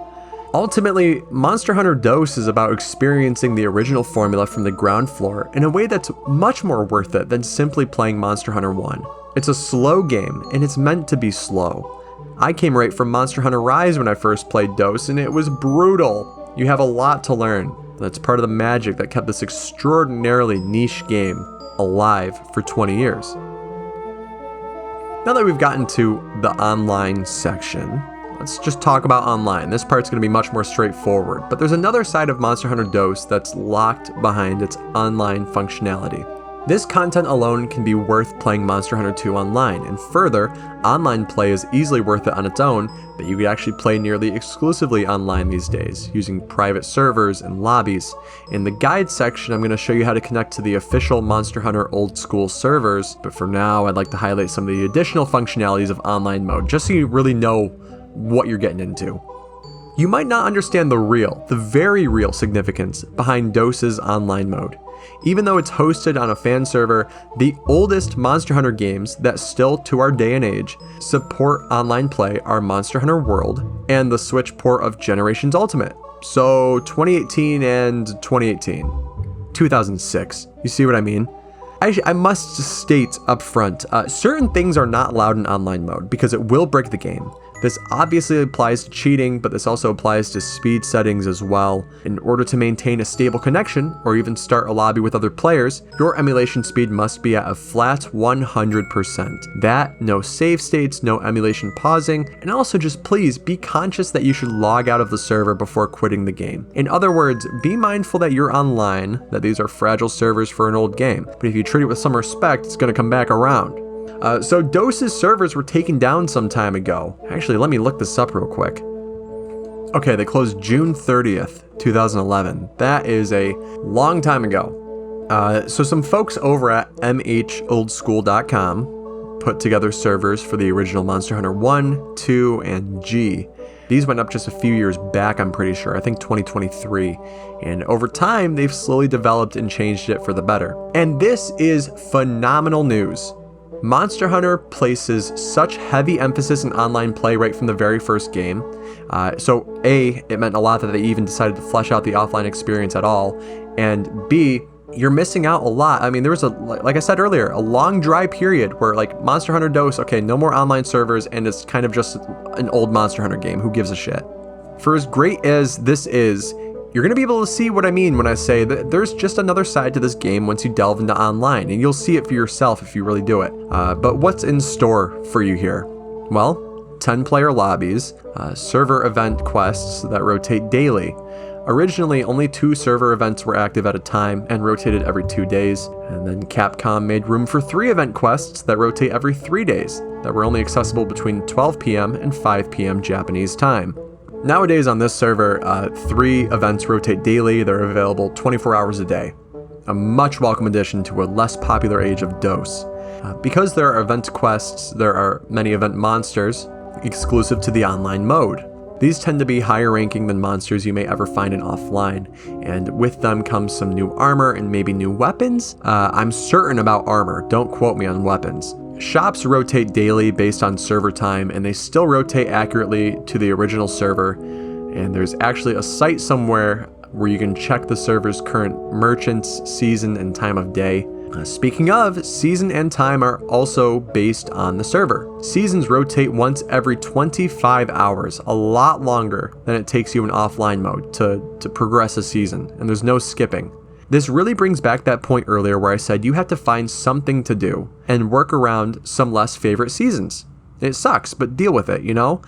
Ultimately, Monster Hunter DOS is about experiencing the original formula from the ground floor in a way that's much more worth it than simply playing Monster Hunter 1. It's a slow game, and it's meant to be slow. I came right from Monster Hunter Rise when I first played DOS, and it was brutal. You have a lot to learn. That's part of the magic that kept this extraordinarily niche game alive for 20 years. Now that we've gotten to the online section, let's just talk about online. This part's going to be much more straightforward, but there's another side of Monster Hunter DOS that's locked behind its online functionality. This content alone can be worth playing Monster Hunter 2 online, and further, online play is easily worth it on its own, but you could actually play nearly exclusively online these days, using private servers and lobbies. In the guide section, I'm going to show you how to connect to the official Monster Hunter old school servers, but for now, I'd like to highlight some of the additional functionalities of online mode, just so you really know what you're getting into. You might not understand the very real significance behind DOS's online mode. Even though it's hosted on a fan server, the oldest Monster Hunter games that still, to our day and age, support online play are Monster Hunter World and the Switch port of Generations Ultimate. So 2018 and 2018. 2006. You see what I mean? I must state up front, certain things are not allowed in online mode because it will break the game. This obviously applies to cheating, but this also applies to speed settings as well. In order to maintain a stable connection, or even start a lobby with other players, your emulation speed must be at a flat 100%. That, no save states, no emulation pausing, and also just please be conscious that you should log out of the server before quitting the game. In other words, be mindful that you're online, that these are fragile servers for an old game, but if you treat it with some respect, it's going to come back around. So DOS's servers were taken down some time ago. Actually, let me look this up real quick. Okay, they closed June 30th, 2011. That is a long time ago. So some folks over at mholdschool.com put together servers for the original Monster Hunter 1, 2, and G. These went up just a few years back, I'm pretty sure, I think 2023. And over time, they've slowly developed and changed it for the better. And this is phenomenal news. Monster Hunter places such heavy emphasis in online play right from the very first game. So A, it meant a lot that they even decided to flesh out the offline experience at all. And B, you're missing out a lot. I mean, there was like I said earlier, a long dry period where like Monster Hunter DOS, okay, no more online servers, and it's kind of just an old Monster Hunter game. Who gives a shit? For as great as this is, you're going to be able to see what I mean when I say that there's just another side to this game once you delve into online, and you'll see it for yourself if you really do it. But what's in store for you here? Well, 10-player lobbies, server event quests that rotate daily. Originally, only 2 server events were active at a time and rotated every 2 days, and then Capcom made room for 3 event quests that rotate every 3 days, that were only accessible between 12 p.m. and 5 p.m. Japanese time. Nowadays on this server, 3 events rotate daily. They're available 24 hours a day. A much welcome addition to a less popular age of DOS. Because there are event quests, there are many event monsters exclusive to the online mode. These tend to be higher ranking than monsters you may ever find in offline, and with them comes some new armor and maybe new weapons. I'm certain about armor, don't quote me on weapons. Shops rotate daily based on server time, and they still rotate accurately to the original server, and there's actually a site somewhere where you can check the server's current merchants, season, and time of day. Speaking of, season and time are also based on the server. Seasons rotate once every 25 hours, a lot longer than it takes you in offline mode to progress a season, and there's no skipping. This really brings back that point earlier where I said you have to find something to do and work around some less favorite seasons. It sucks, but deal with it, you know?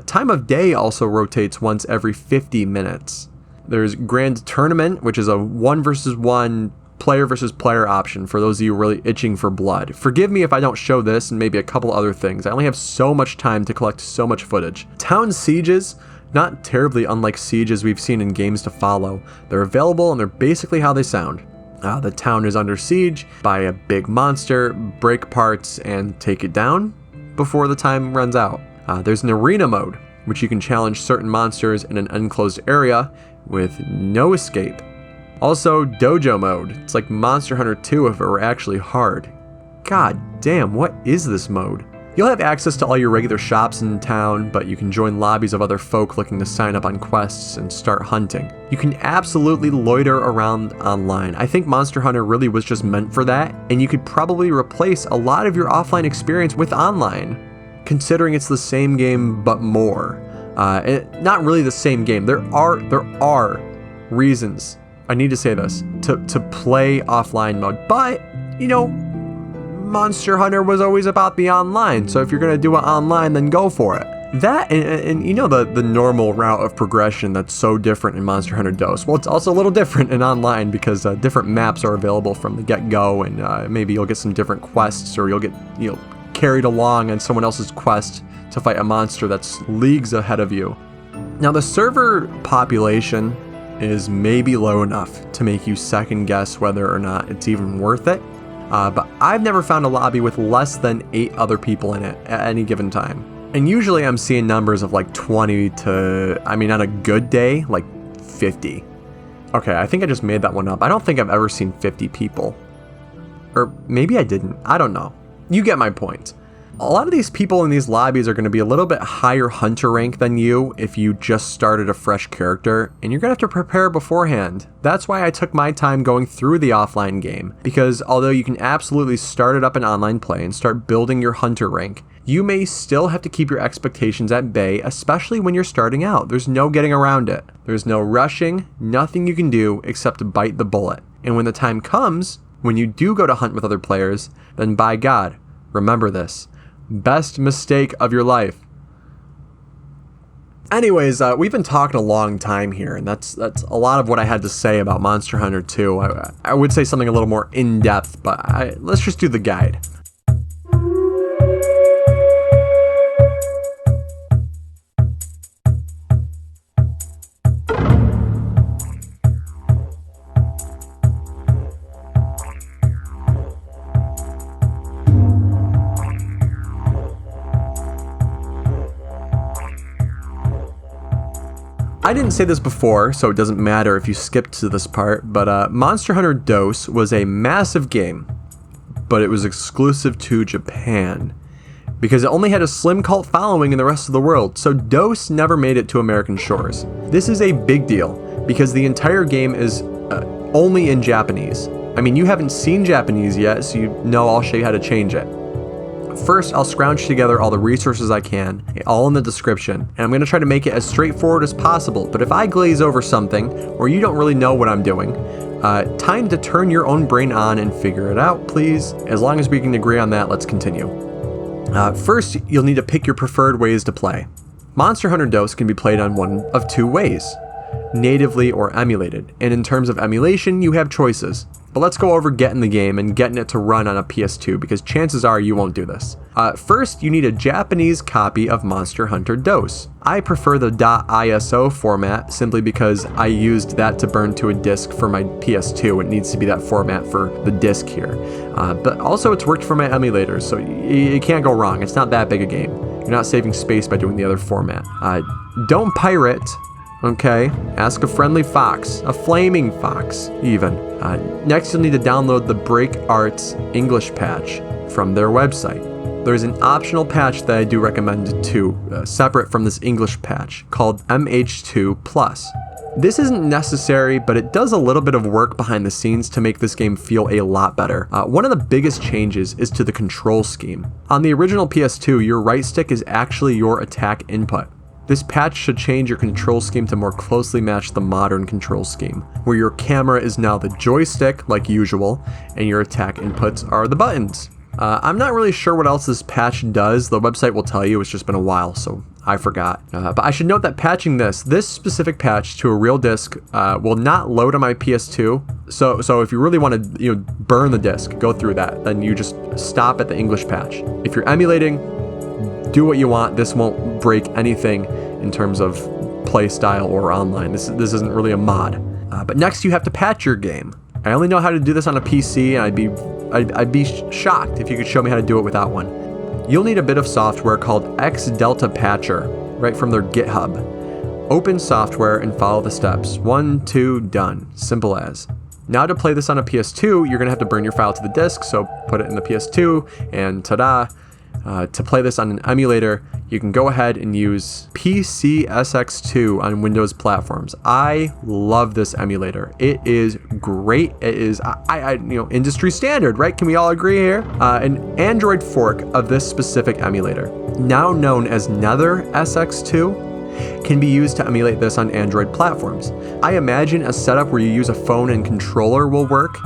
Time of day also rotates once every 50 minutes. There's Grand Tournament, which is a 1 versus 1 player versus player option for those of you really itching for blood. Forgive me if I don't show this and maybe a couple other things. I only have so much time to collect so much footage. Town Sieges, not terribly unlike sieges we've seen in games to follow. They're available and they're basically how they sound. The town is under siege by a big monster, break parts, and take it down before the time runs out. There's an arena mode, which you can challenge certain monsters in an enclosed area with no escape. Also, dojo mode. It's like Monster Hunter 2 if it were actually hard. God damn, what is this mode? You'll have access to all your regular shops in town, but you can join lobbies of other folk looking to sign up on quests and start hunting. You can absolutely loiter around online. I think Monster Hunter really was just meant for that, and you could probably replace a lot of your offline experience with online, considering it's the same game but more. Not really the same game. There are reasons, I need to say this, to play offline mode, but, you know, Monster Hunter was always about the online, so if you're going to do it online, then go for it. That, and you know the normal route of progression that's so different in Monster Hunter DOS. Well, it's also a little different in online because different maps are available from the get-go, and maybe you'll get some different quests, or you'll get carried along on someone else's quest to fight a monster that's leagues ahead of you. Now, the server population is maybe low enough to make you second guess whether or not it's even worth it. But I've never found a lobby with less than 8 other people in it at any given time. And usually I'm seeing numbers of like 20 to, I mean, on a good day, like 50. Okay, I think I just made that one up. I don't think I've ever seen 50 people. Or maybe I didn't. I don't know. You get my point. a lot of these people in these lobbies are going to be a little bit higher hunter rank than you if you just started a fresh character, and you're going to have to prepare beforehand. That's why I took my time going through the offline game, because although you can absolutely start it up in online play and start building your hunter rank, you may still have to keep your expectations at bay, especially when you're starting out. There's no getting around it. There's no rushing, nothing you can do except to bite the bullet. And when the time comes, when you do go to hunt with other players, then by God, remember this. Best mistake of your life. Anyways, we've been talking a long time here, and that's a lot of what I had to say about Monster Hunter 2. I would say something a little more in-depth, but let's just do the guide. I didn't say this before, so it doesn't matter if you skipped to this part, but Monster Hunter DOS was a massive game, but it was exclusive to Japan, because it only had a slim cult following in the rest of the world, so DOS never made it to American shores. This is a big deal, because the entire game is only in Japanese. I mean, you haven't seen Japanese yet, so you know I'll show you how to change it. First, I'll scrounge together all the resources I can, all in the description, and I'm going to try to make it as straightforward as possible, but if I glaze over something, or you don't really know what I'm doing, time to turn your own brain on and figure it out, please. As long as we can agree on that, let's continue. First, you'll need to pick your preferred ways to play. Monster Hunter DOS can be played on one of two ways, natively or emulated, and in terms of emulation, you have choices. But let's go over getting the game and getting it to run on a PS2, because chances are you won't do this. First, you need a Japanese copy of Monster Hunter DOS. I prefer the .iso format simply because I used that to burn to a disc for my PS2. It needs to be that format for the disc here. But also it's worked for my emulators, so you can't go wrong. It's not that big a game. You're not saving space by doing the other format. Don't pirate. Okay, ask a friendly fox, a flaming fox, even. Next, you'll need to download the Break Arts English patch from their website. There's an optional patch that I do recommend too, separate from this English patch, called MH2+. This isn't necessary, but it does a little bit of work behind the scenes to make this game feel a lot better. One of the biggest changes is to the control scheme. On the original PS2, your right stick is actually your attack input. This patch should change your control scheme to more closely match the modern control scheme, where your camera is now the joystick, like usual, and your attack inputs are the buttons. I'm not really sure what else this patch does. The website will tell you. It's just been a while, so I forgot. But I should note that patching this specific patch to a real disc will not load on my PS2. So if you really want to burn the disc, go through that. Then you just stop at the English patch. If you're emulating, do what you want. This won't break anything in terms of play style or online. This isn't really a mod. But next you have to patch your game. I only know how to do this on a PC, and I'd be shocked if you could show me how to do it without one. You'll need a bit of software called X Delta Patcher, right from their GitHub. Open software and follow the steps. 1, 2, done. Simple as. Now to play this on a PS2, you're gonna have to burn your file to the disk, so put it in the PS2, and ta-da. To play this on an emulator, you can go ahead and use PCSX2 on Windows platforms. I love this emulator. It is great. It is, industry standard, right? Can we all agree here? An Android fork of this specific emulator, now known as Nether SX2, can be used to emulate this on Android platforms. I imagine a setup where you use a phone and controller will work,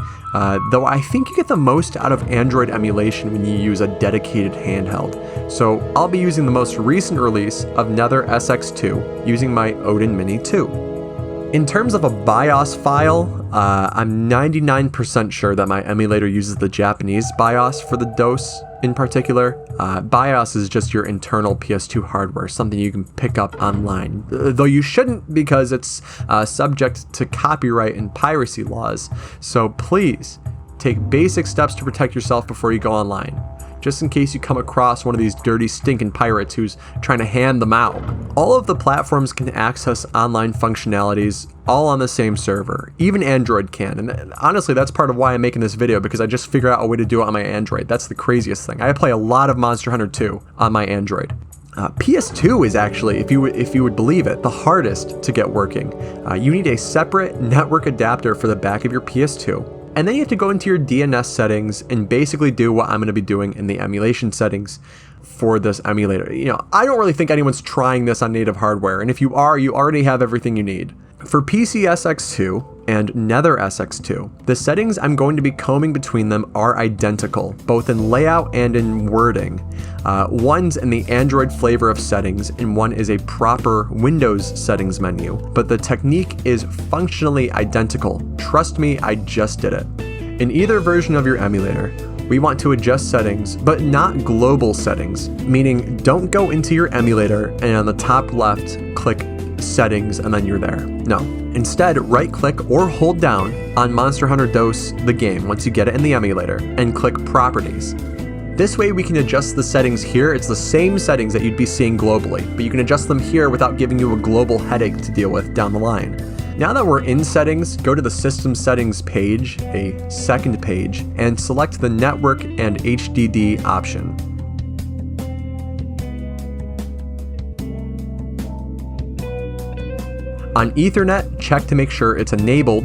though I think you get the most out of Android emulation when you use a dedicated handheld. So I'll be using the most recent release of Nether SX2 using my Odin Mini 2. In terms of a BIOS file, I'm 99% sure that my emulator uses the Japanese BIOS for the DOS in particular. BIOS is just your internal PS2 hardware, something you can pick up online. Though you shouldn't, because it's subject to copyright and piracy laws. So please, take basic steps to protect yourself before you go online. just in case you come across one of these dirty stinking pirates who's trying to hand them out. All of the platforms can access online functionalities all on the same server. Even Android can, and honestly that's part of why I'm making this video, because I just figured out a way to do it on my Android. That's the craziest thing. I play a lot of Monster Hunter 2 on my Android. PS2 is actually, if you would believe it, the hardest to get working. You need a separate network adapter for the back of your PS2, and then you have to go into your DNS settings and basically do what I'm going to be doing in the emulation settings for this emulator. You know, I don't really think anyone's trying this on native hardware, and if you are, you already have everything you need. For PC SX2 and Nether SX2, the settings I'm going to be combing between them are identical, both in layout and in wording. One's in the Android flavor of settings, and one is a proper Windows settings menu, but the technique is functionally identical. Trust me, I just did it. In either version of your emulator, we want to adjust settings, but not global settings, meaning don't go into your emulator and on the top left, click settings and then you're there. No. Instead, right click or hold down on Monster Hunter DOS, the game, once you get it in the emulator, and click properties. This way we can adjust the settings here. It's the same settings that you'd be seeing globally, but you can adjust them here without giving you a global headache to deal with down the line. Now that we're in settings, go to the system settings page, a second page, and select the network and HDD option. On Ethernet, check to make sure it's enabled,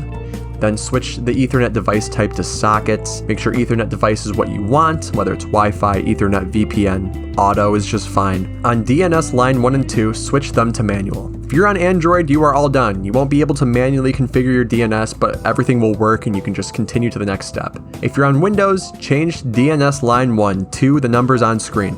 then switch the Ethernet device type to sockets. Make sure Ethernet device is what you want, whether it's Wi-Fi, Ethernet, VPN, auto is just fine. On DNS line 1 and 2, switch them to manual. If you're on Android, you are all done. You won't be able to manually configure your DNS, but everything will work and you can just continue to the next step. If you're on Windows, change DNS line 1 to the numbers on screen.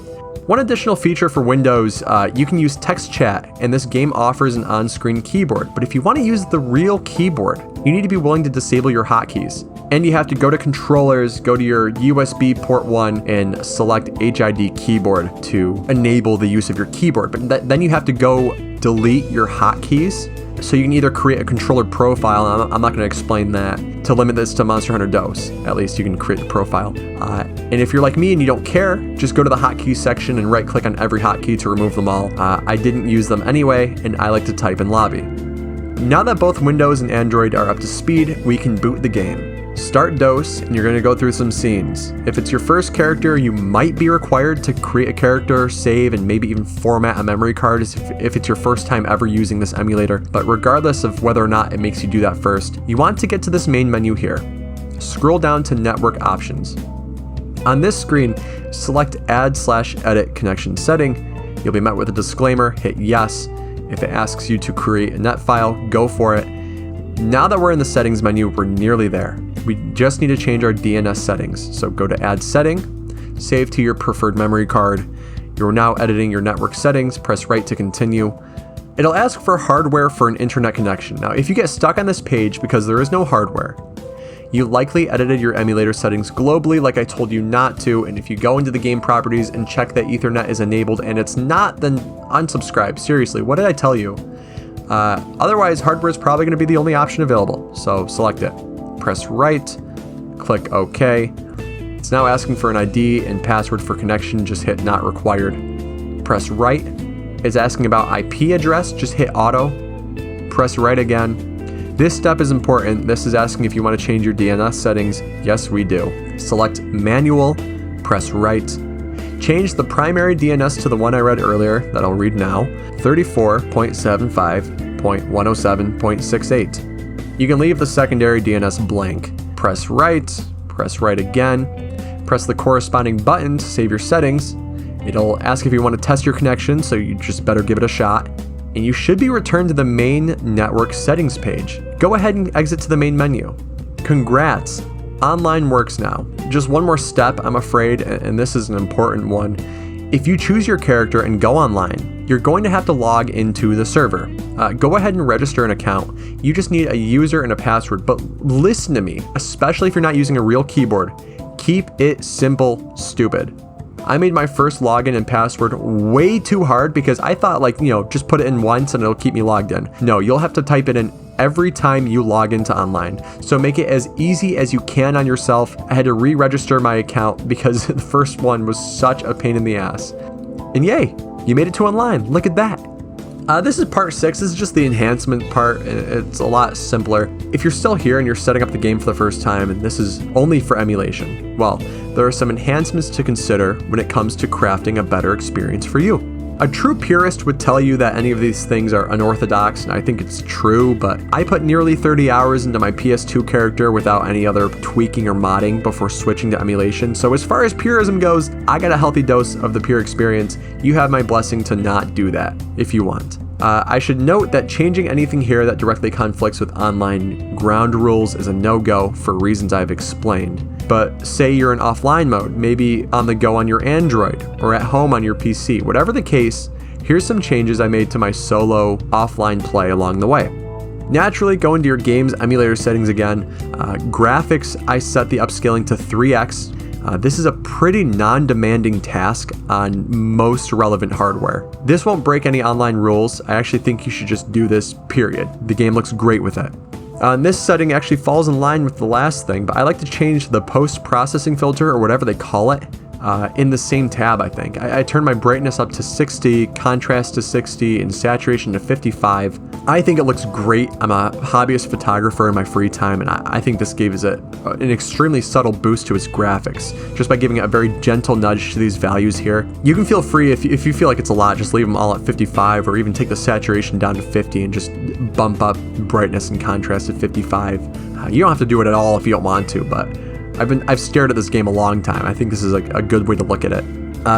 One additional feature for Windows, you can use text chat, and this game offers an on-screen keyboard. But if you want to use the real keyboard, you need to be willing to disable your hotkeys. And you have to go to controllers, go to your USB port 1, and select HID keyboard to enable the use of your keyboard. But then you have to go delete your hotkeys. So you can either create a controller profile, and I'm not going to explain that, to limit this to Monster Hunter DOS. At least you can create the profile. And if you're like me and you don't care, just go to the hotkey section and right click on every hotkey to remove them all. I didn't use them anyway, and I like to type in lobby. Now that both Windows and Android are up to speed, we can boot the game. Start DOS, and you're going to go through some scenes. If it's your first character, you might be required to create a character, save, and maybe even format a memory card if it's your first time ever using this emulator. But regardless of whether or not it makes you do that first, you want to get to this main menu here. Scroll down to Network Options. On this screen, select Add/Edit Connection Setting. You'll be met with a disclaimer, hit Yes. If it asks you to create a net file, go for it. Now that we're in the settings menu, we're nearly there. We just need to change our DNS settings. So go to Add Setting, save to your preferred memory card. You're now editing your network settings, press right to continue. It'll ask for hardware for an internet connection. Now, if you get stuck on this page because there is no hardware, you likely edited your emulator settings globally like I told you not to, and if you go into the game properties and check that Ethernet is enabled and it's not, then unsubscribe. Seriously, what did I tell you? Otherwise, hardware is probably going to be the only option available, so select it. Press right, click OK. It's now asking for an ID and password for connection, just hit not required. Press right. It's asking about IP address, just hit auto. Press right again. This step is important. This is asking if you want to change your DNS settings. Yes, we do. Select manual, press right. Change the primary DNS to the one I read earlier that I'll read now, 34.75.107.68. You can leave the secondary DNS blank. Press right again, press the corresponding button to save your settings. It'll ask if you want to test your connection, so you just better give it a shot. And you should be returned to the main network settings page. Go ahead and exit to the main menu. Congrats! Online works now. Just one more step, I'm afraid, and this is an important one. If you choose your character and go online, you're going to have to log into the server. Go ahead and register an account. You just need a user and a password, but listen to me, especially if you're not using a real keyboard. Keep it simple, stupid. I made my first login and password way too hard because I thought just put it in once and it'll keep me logged in. No, you'll have to type it in every time you log into online. So make it as easy as you can on yourself. I had to re-register my account because the first one was such a pain in the ass. And yay, you made it to online. Look at that. This is part 6. This is just the enhancement part. It's a lot simpler. If you're still here and you're setting up the game for the first time, and this is only for emulation, well, there are some enhancements to consider when it comes to crafting a better experience for you. A true purist would tell you that any of these things are unorthodox, and I think it's true, but I put nearly 30 hours into my PS2 character without any other tweaking or modding before switching to emulation. So as far as purism goes, I got a healthy dose of the pure experience. You have my blessing to not do that if you want. I should note that changing anything here that directly conflicts with online ground rules is a no-go for reasons I've explained. But say you're in offline mode, maybe on the go on your Android or at home on your PC. Whatever the case, here's some changes I made to my solo offline play along the way. Naturally, go into your game's emulator settings again. Graphics, I set the upscaling to 3x. This is a pretty non-demanding task on most relevant hardware. This won't break any online rules. I actually think you should just do this, period. The game looks great with it. And this setting actually falls in line with the last thing, but I like to change the post-processing filter, or whatever they call it, in the same tab, I think. I turn my brightness up to 60, contrast to 60, and saturation to 55. I think it looks great. I'm a hobbyist photographer in my free time, and I think this gives it an extremely subtle boost to its graphics, just by giving it a very gentle nudge to these values here. You can feel free, if you feel like it's a lot, just leave them all at 55, or even take the saturation down to 50 and just bump up brightness and contrast to 55. You don't have to do it at all if you don't want to, but I've stared at this game a long time. I think this is a good way to look at it.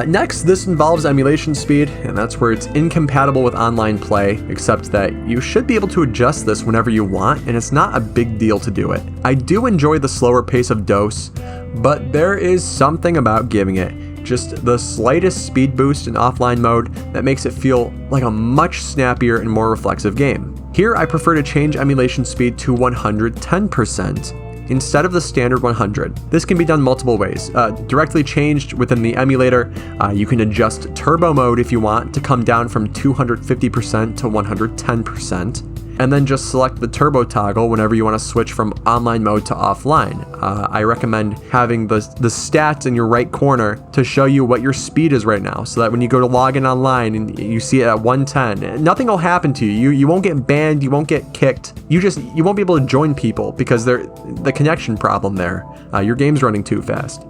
Next, this involves emulation speed, and that's where it's incompatible with online play, except that you should be able to adjust this whenever you want, and it's not a big deal to do it. I do enjoy the slower pace of DOS, but there is something about giving it just the slightest speed boost in offline mode that makes it feel like a much snappier and more reflexive game. Here, I prefer to change emulation speed to 110%. Instead of the standard 100. This can be done multiple ways. Directly changed within the emulator, you can adjust turbo mode if you want to come down from 250% to 110%. And then just select the turbo toggle whenever you want to switch from online mode to offline. I recommend having the stats in your right corner to show you what your speed is right now, so that when you go to log in online and you see it at 110, nothing will happen to you. You won't get banned, you won't get kicked. You won't be able to join people because the connection problem there. Your game's running too fast.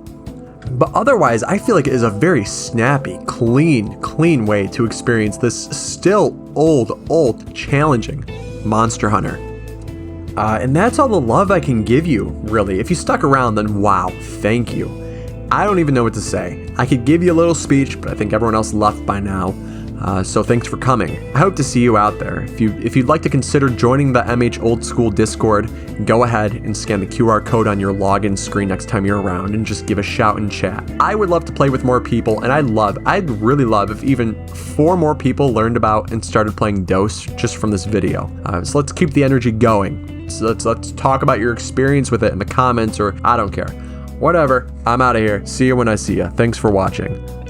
But otherwise, I feel like it is a very snappy, clean way to experience this still old, challenging Monster Hunter. And that's all the love I can give you, really. If you stuck around, then wow, thank you. I don't even know what to say. I could give you a little speech, but I think everyone else left by now. So thanks for coming. I hope to see you out there. If you'd like to consider joining the MH Old School Discord, go ahead and scan the QR code on your login screen next time you're around and just give a shout and chat. I would love to play with more people, and I'd really love if even 4 more people learned about and started playing DOS just from this video. So let's keep the energy going. So let's talk about your experience with it in the comments, or I don't care. Whatever, I'm out of here. See you when I see you. Thanks for watching.